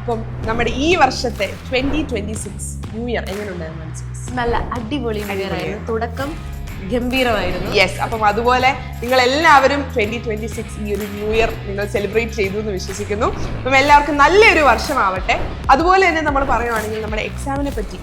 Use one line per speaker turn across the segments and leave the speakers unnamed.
അപ്പം നമ്മുടെ ഈ വർഷത്തെ 2026 ന്യൂ ഇയർ എങ്ങനെയുണ്ടായിരുന്നു മനസ്സിലായി?
നല്ല അടിപൊളി ന്യൂ ഇയർ ആയിരുന്നു. തുടക്കം ഗംഭീരമായിരുന്നു.
യെസ്, അപ്പം അതുപോലെ നിങ്ങൾ എല്ലാവരും 2026 ഈ ഒരു ന്യൂ ഇയർ നിങ്ങൾ സെലിബ്രേറ്റ് ചെയ്തു എന്ന് വിശ്വസിക്കുന്നു. അപ്പം എല്ലാവർക്കും നല്ലൊരു വർഷമാവട്ടെ. അതുപോലെ തന്നെ നമ്മൾ പറയുവാണെങ്കിൽ നമ്മുടെ എക്സാമിനെ പറ്റി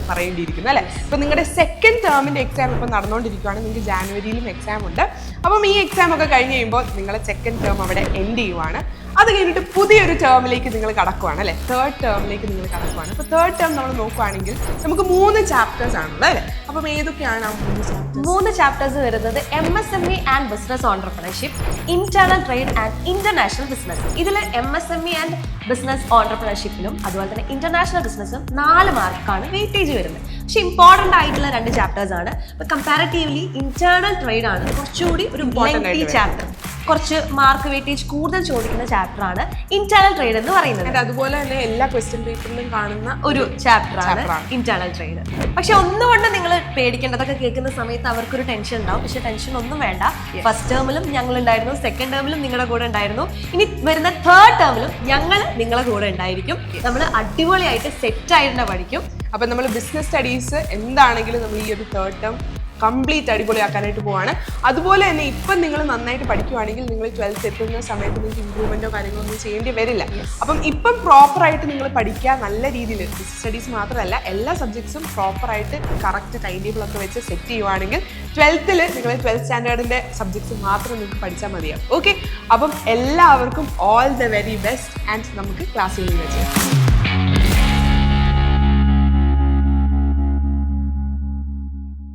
പറയേണ്ടിയിരിക്കുന്നു അല്ലേ. ഇപ്പം നിങ്ങളുടെ സെക്കൻഡ് ടേമിൻ്റെ എക്സാം ഇപ്പം നടന്നുകൊണ്ടിരിക്കുകയാണ്. നിങ്ങൾക്ക് ജാനുവരിയിലും എക്സാം ഉണ്ട്. അപ്പം ഈ എക്സാം ഒക്കെ കഴിഞ്ഞ് കഴിയുമ്പോൾ നിങ്ങളെ സെക്കൻഡ് ടേം അവിടെ എൻഡ് ചെയ്യുവാണ്. അത് കഴിഞ്ഞിട്ട് പുതിയൊരു ടേമിലേക്ക് നിങ്ങൾ കടക്കുവാണ് അല്ലേ, തേർഡ് ടേമിലേക്ക് നിങ്ങൾ കടക്കുവാണ്. അപ്പോൾ തേർഡ് ടേം നമ്മൾ നോക്കുവാണെങ്കിൽ നമുക്ക് 3 ചാപ്റ്റേഴ്സ് ആണുള്ളത് അല്ലേ. അപ്പം ഏതൊക്കെയാണ് ആ 3 ചാപ്റ്റേഴ്സ്?
3 ചാപ്റ്റേഴ്സ് വരുന്നത് MSME and business entrepreneurship, internal trade and international business. ഇതിൽ MSME ആൻഡ് ബിസിനസ് ഓൺടർപ്രണർഷിപ്പിലും അതുപോലെ തന്നെ ഇന്റർനാഷണൽ ബിസിനസ്സും 4 മാർക്കാണ് വെയിറ്റേജ് വരുന്നത്. പക്ഷെ ഇമ്പോർട്ടൻ്റ് ആയിട്ടുള്ള 2 ചാപ്റ്റേഴ്സ് ആണ്. അപ്പോൾ കമ്പാരിറ്റീവ്ലി ഇന്റേണൽ ട്രേഡ് ആണ് കുറച്ചുകൂടി ഒരു ലെങ്തി ചാപ്റ്റർ, കുറച്ച് മാർക്ക് വെയിറ്റേജ് കൂടുതൽ ചോദിക്കുന്ന ചാപ്റ്റർ ആണ് ഇന്റേണൽ ട്രേഡ് എന്ന് പറയുന്നത്.
അതുപോലെ തന്നെ എല്ലാ ക്വസ്റ്റ്യൻ പേപ്പറിലും കാണുന്ന
ഒരു ചാപ്റ്റർ ആണ് ഇന്റേണൽ ട്രേഡ്. പക്ഷെ ഒന്നുകൊണ്ട് നിങ്ങൾ പേടിക്കേണ്ടതൊക്കെ കേൾക്കുന്ന സമയത്ത് അവർക്കൊരു ടെൻഷൻ ഉണ്ടാവും. പക്ഷെ ടെൻഷൻ ഒന്നും വേണ്ട. ഫസ്റ്റ് ടേമിലും ഞങ്ങൾ ഉണ്ടായിരുന്നു, സെക്കൻഡ് ടേമിലും നിങ്ങളുടെ കൂടെ ഉണ്ടായിരുന്നു, ഇനി വരുന്ന തേർഡ് ടേമിലും ഞങ്ങൾ നിങ്ങളുടെ കൂടെ ഉണ്ടായിരിക്കും. നമ്മൾ അടിപൊളിയായിട്ട് സെറ്റ് ആയിട്ട് പഠിക്കും.
അപ്പം നമ്മൾ ബിസിനസ് സ്റ്റഡീസ് എന്താണെങ്കിലും നമ്മൾ ഈ ഒരു തേർഡ് ടേം കംപ്ലീറ്റ് അടിപൊളിയാക്കാനായിട്ട് പോവാണ്. അതുപോലെ തന്നെ ഇപ്പം നിങ്ങൾ നന്നായിട്ട് പഠിക്കുവാണെങ്കിൽ നിങ്ങൾ 12th എത്തുന്ന സമയത്ത് നിങ്ങൾക്ക് ഇമ്പ്രൂവ്മെൻറ്റോ കാര്യങ്ങളോ ഒന്നും ചെയ്യേണ്ടി വരില്ല. അപ്പം ഇപ്പം പ്രോപ്പറായിട്ട് നിങ്ങൾ പഠിക്കുക. നല്ല രീതിയിൽ ബിസിനസ് സ്റ്റഡീസ് മാത്രമല്ല എല്ലാ സബ്ജക്ട്സും പ്രോപ്പറായിട്ട് കറക്റ്റ് ടൈം ടേബിളൊക്കെ വെച്ച് സെറ്റ് ചെയ്യുവാണെങ്കിൽ 12th നിങ്ങൾ 12th സ്റ്റാൻഡേർഡിൻ്റെ സബ്ജക്ട്സ് മാത്രം നിങ്ങൾക്ക് പഠിച്ചാൽ മതിയാവും. ഓക്കെ, അപ്പം എല്ലാവർക്കും all the very best and നമുക്ക് ക്ലാസ്സിൽ നിന്ന് ചെയ്യാം.